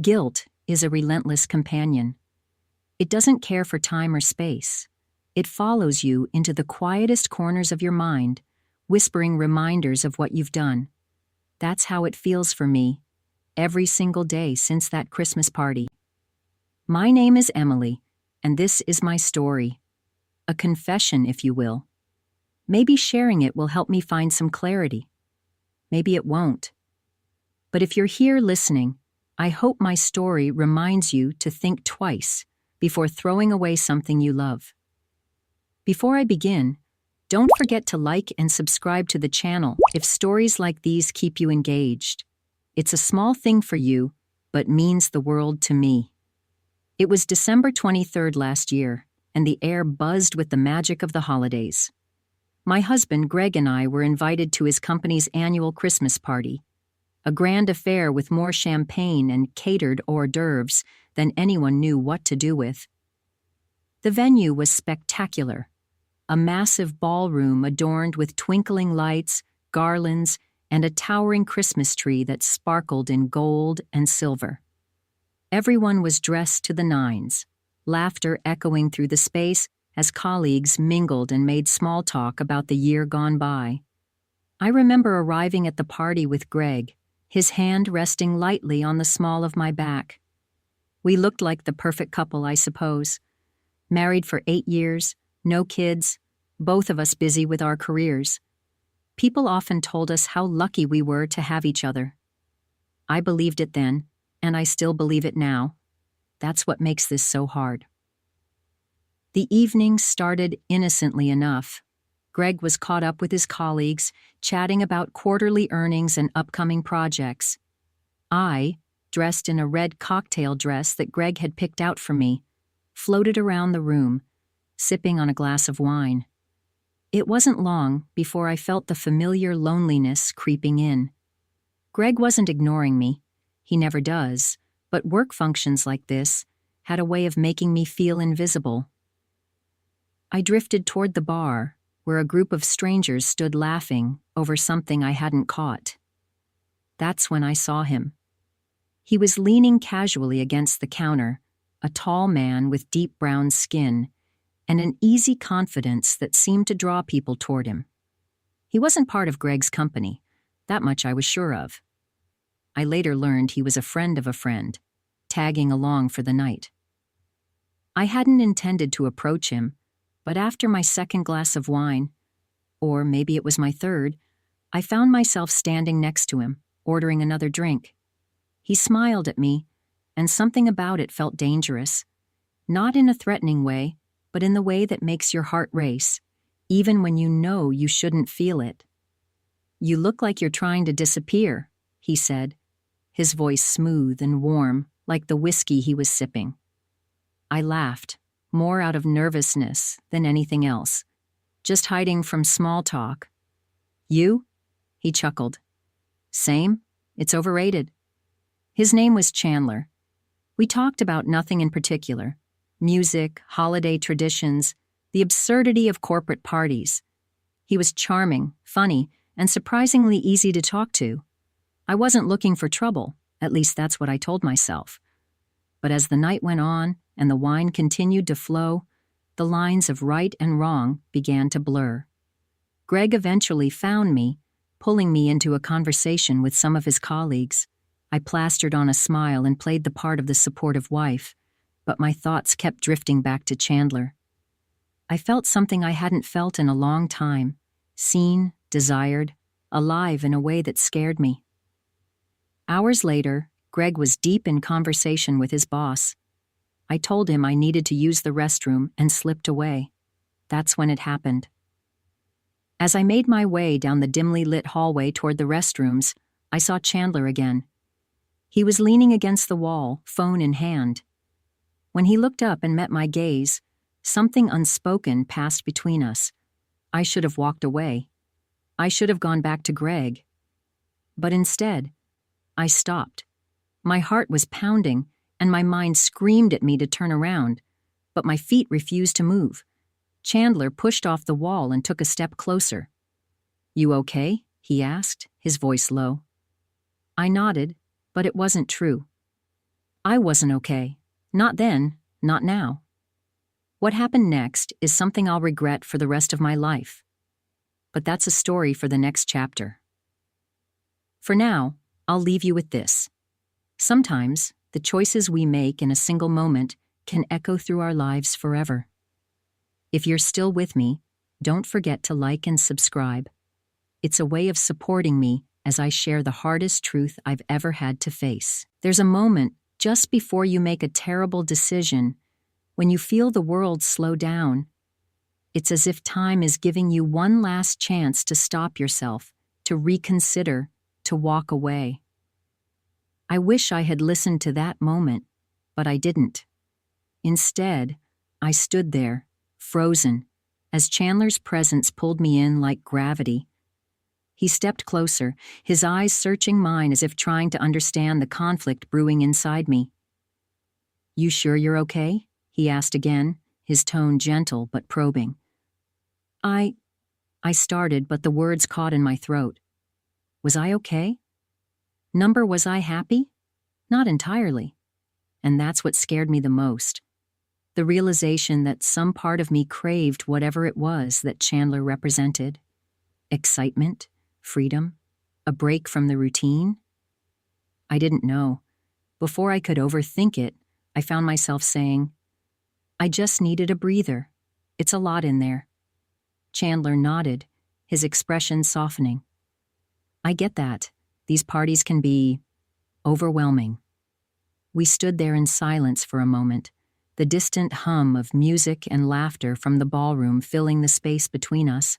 Guilt is a relentless companion. It doesn't care for time or space. It follows you into the quietest corners of your mind, whispering reminders of what you've done. That's how it feels for me, every single day since that Christmas party. My name is Emily, and this is my story. A confession, if you will. Maybe sharing it will help me find some clarity. Maybe it won't. But if you're here listening, I hope my story reminds you to think twice before throwing away something you love. Before I begin, don't forget to like and subscribe to the channel if stories like these keep you engaged. It's a small thing for you, but means the world to me. It was December 23rd last year, and the air buzzed with the magic of the holidays. My husband, Greg, and I were invited to his company's annual Christmas party, a grand affair with more champagne and catered hors d'oeuvres than anyone knew what to do with. The venue was spectacular, a massive ballroom adorned with twinkling lights, garlands, and a towering Christmas tree that sparkled in gold and silver. Everyone was dressed to the nines, laughter echoing through the space as colleagues mingled and made small talk about the year gone by. I remember arriving at the party with Greg, his hand resting lightly on the small of my back. We looked like the perfect couple, I suppose. Married for 8 years, no kids, both of us busy with our careers. People often told us how lucky we were to have each other. I believed it then, and I still believe it now. That's what makes this so hard. The evening started innocently enough. Greg was caught up with his colleagues, chatting about quarterly earnings and upcoming projects. I, dressed in a red cocktail dress that Greg had picked out for me, floated around the room, sipping on a glass of wine. It wasn't long before I felt the familiar loneliness creeping in. Greg wasn't ignoring me. He never does, but work functions like this had a way of making me feel invisible. I drifted toward the bar, where a group of strangers stood laughing over something I hadn't caught. That's when I saw him. He was leaning casually against the counter, a tall man with deep brown skin, and an easy confidence that seemed to draw people toward him. He wasn't part of Greg's company, that much I was sure of. I later learned he was a friend of a friend, tagging along for the night. I hadn't intended to approach him, but after my second glass of wine, or maybe it was my third, I found myself standing next to him, ordering another drink. He smiled at me, and something about it felt dangerous. Not in a threatening way, but in the way that makes your heart race, even when you know you shouldn't feel it. "You look like you're trying to disappear," he said, his voice smooth and warm, like the whiskey he was sipping. I laughed, more out of nervousness than anything else, just hiding from small talk. "You?" he chuckled. "Same. It's overrated." His name was Chandler. We talked about nothing in particular. Music, holiday traditions, the absurdity of corporate parties. He was charming, funny, and surprisingly easy to talk to. I wasn't looking for trouble, at least that's what I told myself. But as the night went on and the wine continued to flow, the lines of right and wrong began to blur. Greg eventually found me, pulling me into a conversation with some of his colleagues. I plastered on a smile and played the part of the supportive wife, but my thoughts kept drifting back to Chandler. I felt something I hadn't felt in a long time, seen, desired, alive in a way that scared me. Hours later, Greg was deep in conversation with his boss. I told him I needed to use the restroom and slipped away. That's when it happened. As I made my way down the dimly lit hallway toward the restrooms, I saw Chandler again. He was leaning against the wall, phone in hand. When he looked up and met my gaze, something unspoken passed between us. I should have walked away. I should have gone back to Greg. But instead, I stopped. My heart was pounding, and my mind screamed at me to turn around, but my feet refused to move. Chandler pushed off the wall and took a step closer. "You okay?" he asked, his voice low. I nodded, but it wasn't true. I wasn't okay. Not then, not now. What happened next is something I'll regret for the rest of my life. But that's a story for the next chapter. For now, I'll leave you with this. Sometimes, the choices we make in a single moment can echo through our lives forever. If you're still with me, don't forget to like and subscribe. It's a way of supporting me as I share the hardest truth I've ever had to face. There's a moment just before you make a terrible decision when you feel the world slow down. It's as if time is giving you one last chance to stop yourself, to reconsider, to walk away. I wish I had listened to that moment, but I didn't. Instead, I stood there, frozen, as Chandler's presence pulled me in like gravity. He stepped closer, his eyes searching mine as if trying to understand the conflict brewing inside me. "You sure you're okay?" he asked again, his tone gentle but probing. I started, but the words caught in my throat. Was I okay? Was I happy? Not entirely. And that's what scared me the most. The realization that some part of me craved whatever it was that Chandler represented. Excitement, freedom, a break from the routine. I didn't know. Before I could overthink it, I found myself saying, "I just needed a breather. It's a lot in there." Chandler nodded, his expression softening. "I get that. These parties can be overwhelming." We stood there in silence for a moment, the distant hum of music and laughter from the ballroom filling the space between us.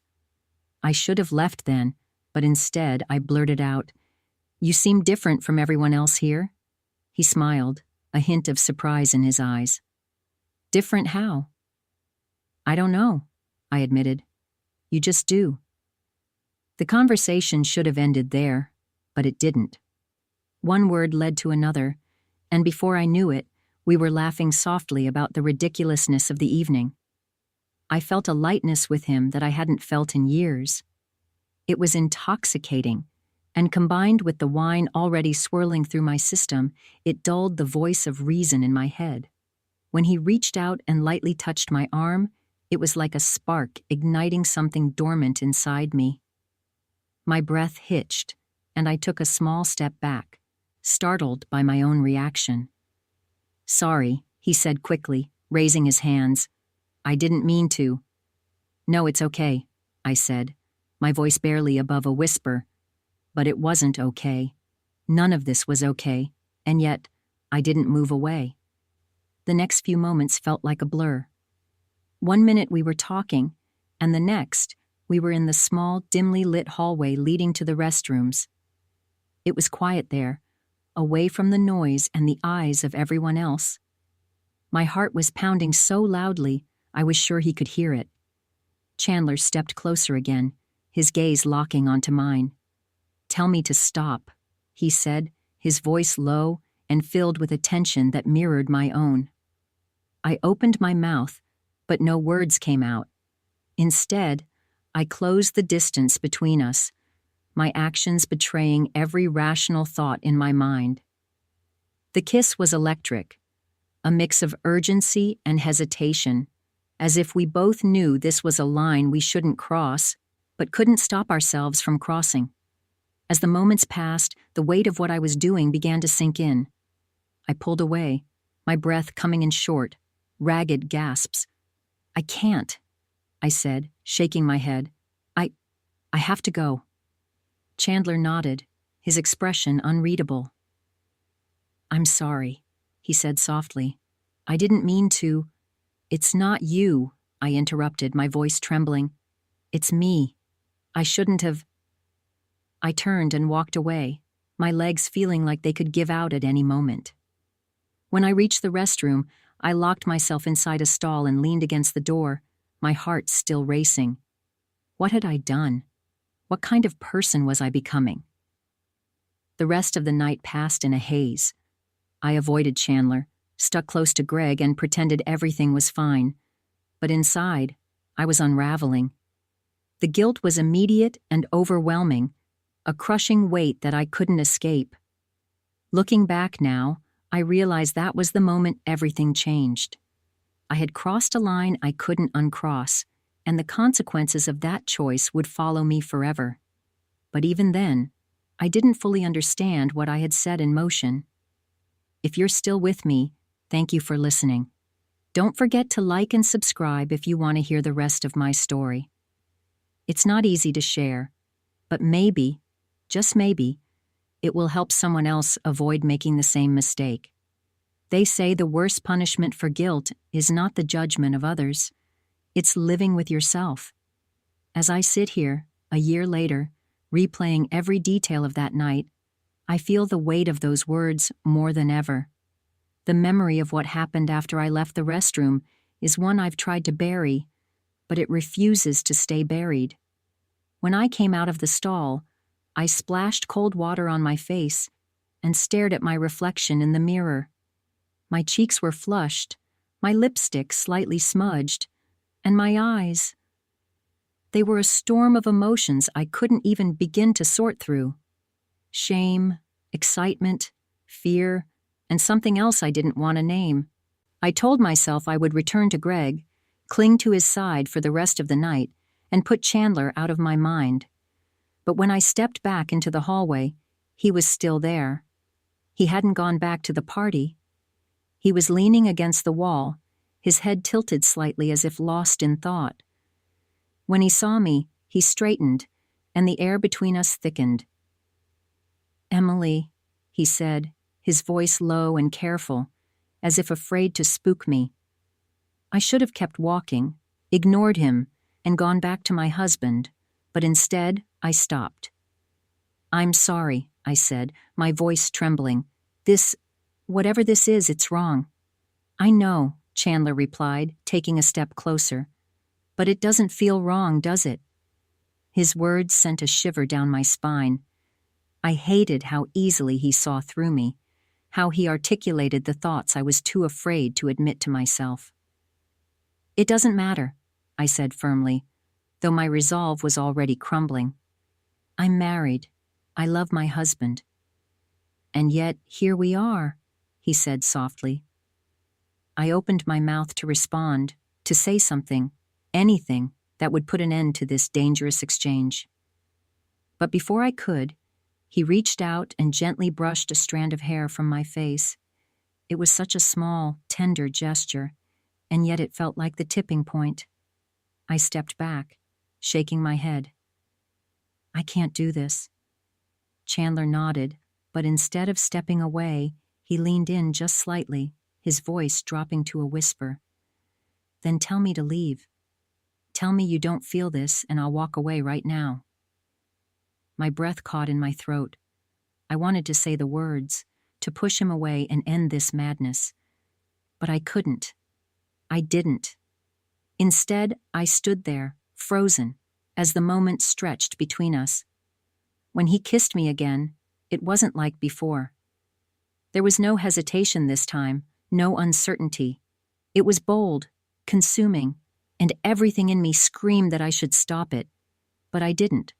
I should have left then, but instead I blurted out, "You seem different from everyone else here." He smiled, a hint of surprise in his eyes. "Different how?" "I don't know," I admitted. "You just do." The conversation should have ended there, but it didn't. One word led to another, and before I knew it, we were laughing softly about the ridiculousness of the evening. I felt a lightness with him that I hadn't felt in years. It was intoxicating, and combined with the wine already swirling through my system, it dulled the voice of reason in my head. When he reached out and lightly touched my arm, it was like a spark igniting something dormant inside me. My breath hitched, and I took a small step back, startled by my own reaction. "Sorry," he said quickly, raising his hands. "I didn't mean to." "No, it's okay," I said, my voice barely above a whisper. But it wasn't okay. None of this was okay, and yet I didn't move away. The next few moments felt like a blur. One minute we were talking, and the next, we were in the small, dimly lit hallway leading to the restrooms. It was quiet there, away from the noise and the eyes of everyone else. My heart was pounding so loudly, I was sure he could hear it. Chandler stepped closer again, his gaze locking onto mine. "Tell me to stop," he said, his voice low and filled with a tension that mirrored my own. I opened my mouth, but no words came out. Instead, I closed the distance between us, my actions betraying every rational thought in my mind. The kiss was electric, a mix of urgency and hesitation, as if we both knew this was a line we shouldn't cross, but couldn't stop ourselves from crossing. As the moments passed, the weight of what I was doing began to sink in. I pulled away, my breath coming in short, ragged gasps. "I can't," I said, shaking my head. I have to go." Chandler nodded, his expression unreadable. "I'm sorry," he said softly. "I didn't mean to." "It's not you," I interrupted, my voice trembling. "It's me. I shouldn't have." I turned and walked away, my legs feeling like they could give out at any moment. When I reached the restroom, I locked myself inside a stall and leaned against the door, my heart still racing. What had I done? What kind of person was I becoming? The rest of the night passed in a haze. I avoided Chandler, stuck close to Greg, and pretended everything was fine. But inside, I was unraveling. The guilt was immediate and overwhelming, a crushing weight that I couldn't escape. Looking back now, I realized that was the moment everything changed. I had crossed a line I couldn't uncross, and the consequences of that choice would follow me forever. But even then, I didn't fully understand what I had set in motion. If you're still with me, thank you for listening. Don't forget to like and subscribe if you want to hear the rest of my story. It's not easy to share, but maybe, just maybe, it will help someone else avoid making the same mistake. They say the worst punishment for guilt is not the judgment of others, it's living with yourself. As I sit here, a year later, replaying every detail of that night, I feel the weight of those words more than ever. The memory of what happened after I left the restroom is one I've tried to bury, but it refuses to stay buried. When I came out of the stall, I splashed cold water on my face and stared at my reflection in the mirror. My cheeks were flushed, my lipstick slightly smudged, and my eyes. They were a storm of emotions I couldn't even begin to sort through. Shame, excitement, fear, and something else I didn't want to name. I told myself I would return to Greg, cling to his side for the rest of the night, and put Chandler out of my mind. But when I stepped back into the hallway, he was still there. He hadn't gone back to the party. He was leaning against the wall, his head tilted slightly as if lost in thought. When he saw me, he straightened, and the air between us thickened. "Emily," he said, his voice low and careful, as if afraid to spook me. I should have kept walking, ignored him, and gone back to my husband, but instead I stopped. "I'm sorry," I said, my voice trembling. Whatever this is, it's wrong." "I know," Chandler replied, taking a step closer. "But it doesn't feel wrong, does it?" His words sent a shiver down my spine. I hated how easily he saw through me, how he articulated the thoughts I was too afraid to admit to myself. "It doesn't matter," I said firmly, though my resolve was already crumbling. "I'm married. I love my husband." "And yet, here we are," he said softly. I opened my mouth to respond, to say something, anything that would put an end to this dangerous exchange. But before I could, he reached out and gently brushed a strand of hair from my face. It was such a small, tender gesture, and yet it felt like the tipping point. I stepped back, shaking my head. "I can't do this." Chandler nodded, but instead of stepping away, he leaned in just slightly, his voice dropping to a whisper. "Then tell me to leave. Tell me you don't feel this, and I'll walk away right now." My breath caught in my throat. I wanted to say the words, to push him away and end this madness. But I couldn't. I didn't. Instead, I stood there, frozen, as the moment stretched between us. When he kissed me again, it wasn't like before. There was no hesitation this time, no uncertainty. It was bold, consuming, and everything in me screamed that I should stop it. But I didn't.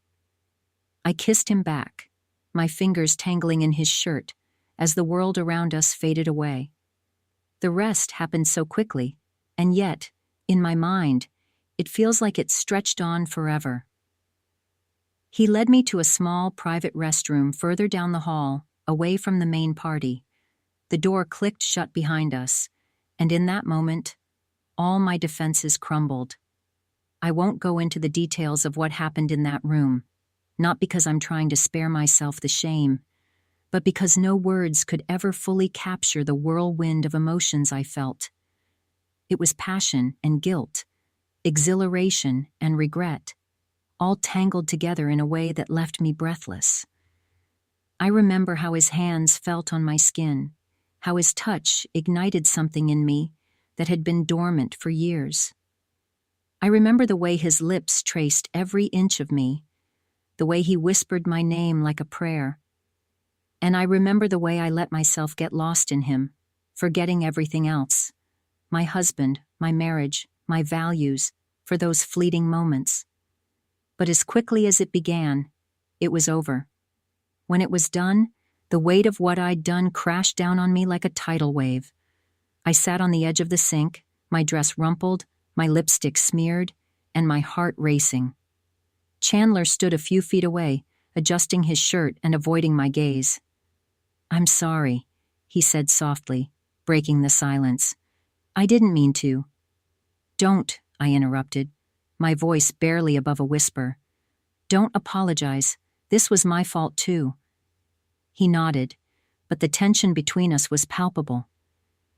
I kissed him back, my fingers tangling in his shirt, as the world around us faded away. The rest happened so quickly, and yet, in my mind, it feels like it stretched on forever. He led me to a small private restroom further down the hall, away from the main party. The door clicked shut behind us, and in that moment, all my defenses crumbled. I won't go into the details of what happened in that room, not because I'm trying to spare myself the shame, but because no words could ever fully capture the whirlwind of emotions I felt. It was passion and guilt, exhilaration and regret, all tangled together in a way that left me breathless. I remember how his hands felt on my skin, how his touch ignited something in me that had been dormant for years. I remember the way his lips traced every inch of me, the way he whispered my name like a prayer. And I remember the way I let myself get lost in him, forgetting everything else. My husband, my marriage, my values, for those fleeting moments. But as quickly as it began, it was over. When it was done, The weight of what I'd done crashed down on me like a tidal wave. I sat on the edge of the sink, my dress rumpled, my lipstick smeared, and my heart racing. Chandler stood a few feet away, adjusting his shirt and avoiding my gaze. "I'm sorry," he said softly, breaking the silence. "I didn't mean to." "Don't," I interrupted, my voice barely above a whisper. "Don't apologize. This was my fault too." He nodded, but the tension between us was palpable.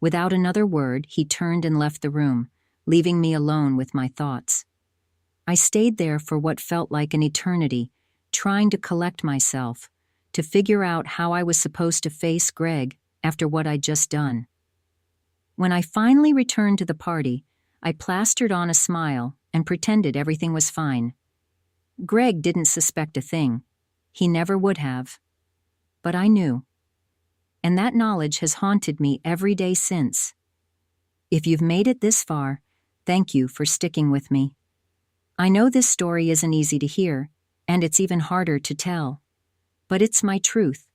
Without another word, he turned and left the room, leaving me alone with my thoughts. I stayed there for what felt like an eternity, trying to collect myself, to figure out how I was supposed to face Greg after what I'd just done. When I finally returned to the party, I plastered on a smile and pretended everything was fine. Greg didn't suspect a thing. He never would have. But I knew. And that knowledge has haunted me every day since. If you've made it this far, thank you for sticking with me. I know this story isn't easy to hear, and it's even harder to tell. But it's my truth,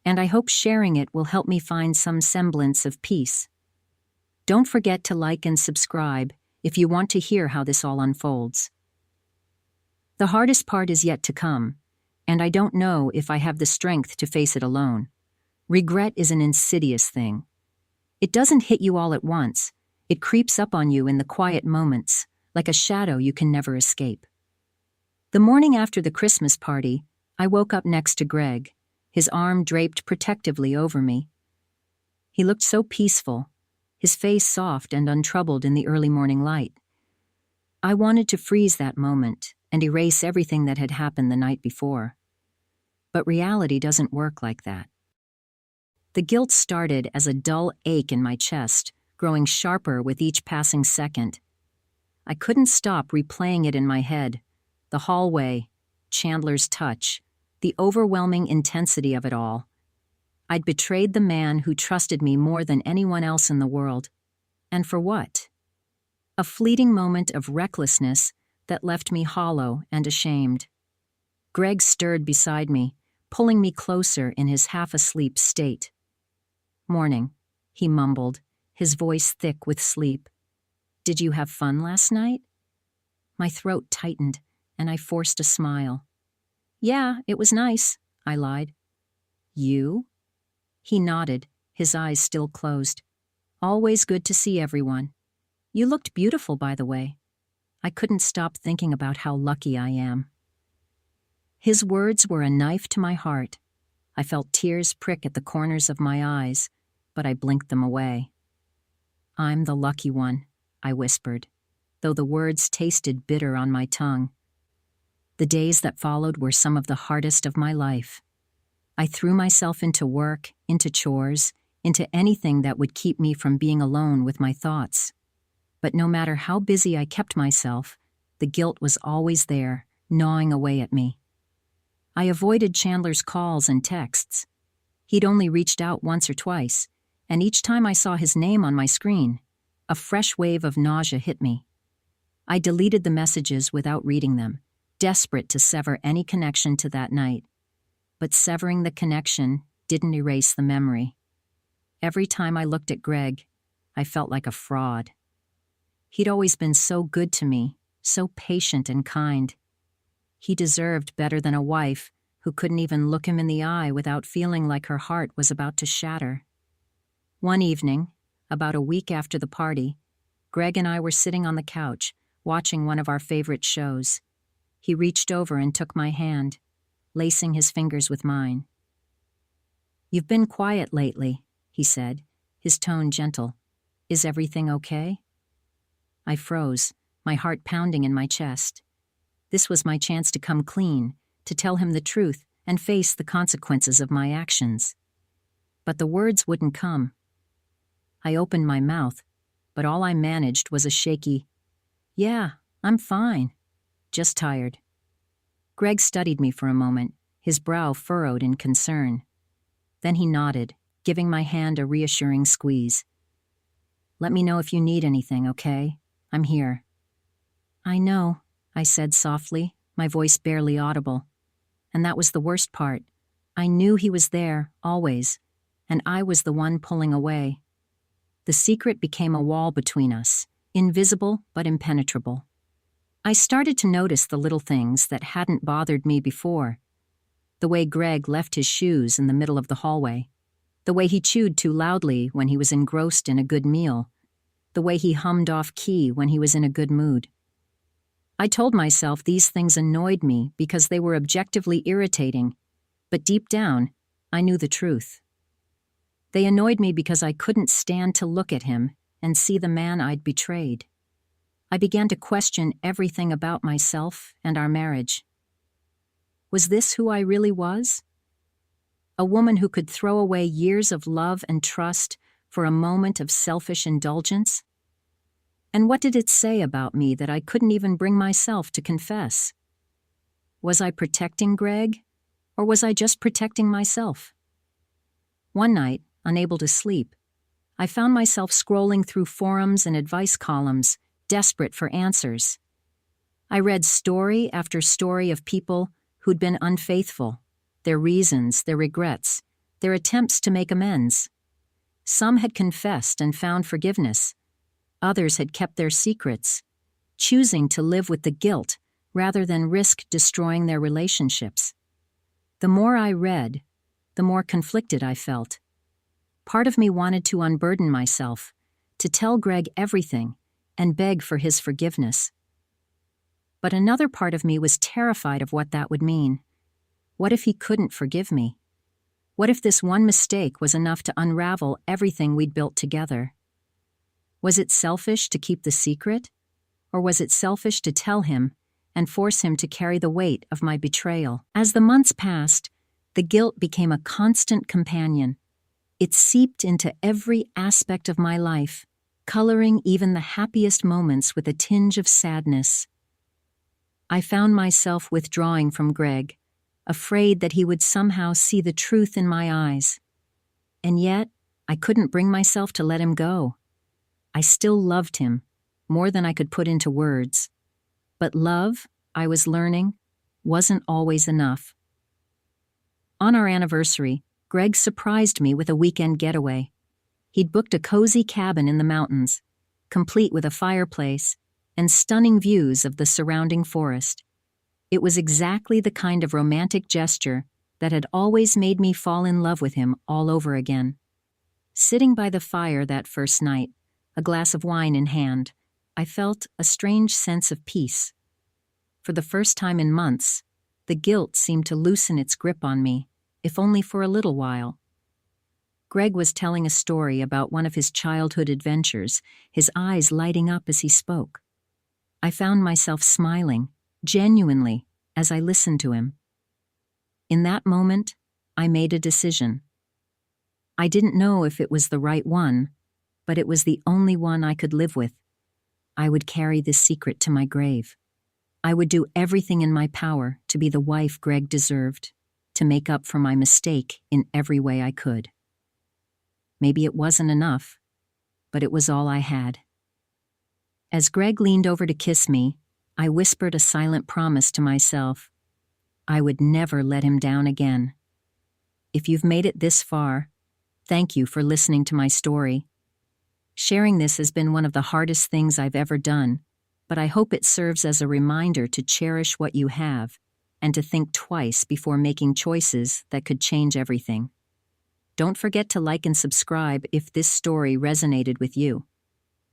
and I hope sharing it will help me find some semblance of peace. Don't forget to like and subscribe if you want to hear how this all unfolds. The hardest part is yet to come, and I don't know if I have the strength to face it alone. Regret is an insidious thing. It doesn't hit you all at once. It creeps up on you in the quiet moments, like a shadow you can never escape. The morning after the Christmas party, I woke up next to Greg, his arm draped protectively over me. He looked so peaceful, his face soft and untroubled in the early morning light. I wanted to freeze that moment and erase everything that had happened the night before. But reality doesn't work like that. The guilt started as a dull ache in my chest, growing sharper with each passing second. I couldn't stop replaying it in my head. The hallway, Chandler's touch, the overwhelming intensity of it all. I'd betrayed the man who trusted me more than anyone else in the world. And for what? A fleeting moment of recklessness that left me hollow and ashamed. Greg stirred beside me, pulling me closer in his half-asleep state. "Morning," he mumbled, his voice thick with sleep. "Did you have fun last night?" My throat tightened, and I forced a smile. "Yeah, it was nice," I lied. "You?" He nodded, his eyes still closed. "Always good to see everyone. You looked beautiful, by the way." I couldn't stop thinking about how lucky I am. His words were a knife to my heart. I felt tears prick at the corners of my eyes, but I blinked them away. "I'm the lucky one," I whispered, though the words tasted bitter on my tongue. The days that followed were some of the hardest of my life. I threw myself into work, into chores, into anything that would keep me from being alone with my thoughts. But no matter how busy I kept myself, the guilt was always there, gnawing away at me. I avoided Chandler's calls and texts. He'd only reached out once or twice, and each time I saw his name on my screen, a fresh wave of nausea hit me. I deleted the messages without reading them, desperate to sever any connection to that night. But severing the connection didn't erase the memory. Every time I looked at Greg, I felt like a fraud. He'd always been so good to me, so patient and kind. He deserved better than a wife who couldn't even look him in the eye without feeling like her heart was about to shatter. One evening, about a week after the party, Greg and I were sitting on the couch, watching one of our favorite shows. He reached over and took my hand, lacing his fingers with mine. "You've been quiet lately," he said, his tone gentle. "Is everything okay?" I froze, my heart pounding in my chest. This was my chance to come clean, to tell him the truth and face the consequences of my actions. But the words wouldn't come. I opened my mouth, but all I managed was a shaky, "Yeah, I'm fine. Just tired." Greg studied me for a moment, his brow furrowed in concern. Then he nodded, giving my hand a reassuring squeeze. "Let me know if you need anything, okay? I'm here." "I know," I said softly, my voice barely audible. And that was the worst part. I knew he was there, always, and I was the one pulling away. The secret became a wall between us, invisible but impenetrable. I started to notice the little things that hadn't bothered me before. The way Greg left his shoes in the middle of the hallway. The way he chewed too loudly when he was engrossed in a good meal. The way he hummed off key when he was in a good mood. I told myself these things annoyed me because they were objectively irritating, but deep down, I knew the truth. They annoyed me because I couldn't stand to look at him and see the man I'd betrayed. I began to question everything about myself and our marriage. Was this who I really was? A woman who could throw away years of love and trust for a moment of selfish indulgence? And what did it say about me that I couldn't even bring myself to confess? Was I protecting Greg, or was I just protecting myself? One night, unable to sleep, I found myself scrolling through forums and advice columns, desperate for answers. I read story after story of people who'd been unfaithful, their reasons, their regrets, their attempts to make amends. Some had confessed and found forgiveness. Others had kept their secrets, choosing to live with the guilt rather than risk destroying their relationships. The more I read, the more conflicted I felt. Part of me wanted to unburden myself, to tell Greg everything and beg for his forgiveness. But another part of me was terrified of what that would mean. What if he couldn't forgive me? What if this one mistake was enough to unravel everything we'd built together? Was it selfish to keep the secret? Or was it selfish to tell him and force him to carry the weight of my betrayal? As the months passed, the guilt became a constant companion. It seeped into every aspect of my life, coloring even the happiest moments with a tinge of sadness. I found myself withdrawing from Greg, afraid that he would somehow see the truth in my eyes. And yet, I couldn't bring myself to let him go. I still loved him, more than I could put into words. But love, I was learning, wasn't always enough. On our anniversary, Greg surprised me with a weekend getaway. He'd booked a cozy cabin in the mountains, complete with a fireplace and stunning views of the surrounding forest. It was exactly the kind of romantic gesture that had always made me fall in love with him all over again. Sitting by the fire that first night, a glass of wine in hand, I felt a strange sense of peace. For the first time in months, the guilt seemed to loosen its grip on me, if only for a little while. Greg was telling a story about one of his childhood adventures, his eyes lighting up as he spoke. I found myself smiling, genuinely, as I listened to him. In that moment, I made a decision. I didn't know if it was the right one, but it was the only one I could live with. I would carry this secret to my grave. I would do everything in my power to be the wife Greg deserved, to make up for my mistake in every way I could. Maybe it wasn't enough, but it was all I had. As Greg leaned over to kiss me, I whispered a silent promise to myself. I would never let him down again. If you've made it this far, thank you for listening to my story. Sharing this has been one of the hardest things I've ever done, but I hope it serves as a reminder to cherish what you have and to think twice before making choices that could change everything. Don't forget to like and subscribe if this story resonated with you.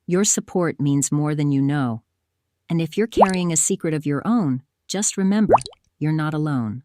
Your support means more than you know. And if you're carrying a secret of your own, just remember, you're not alone.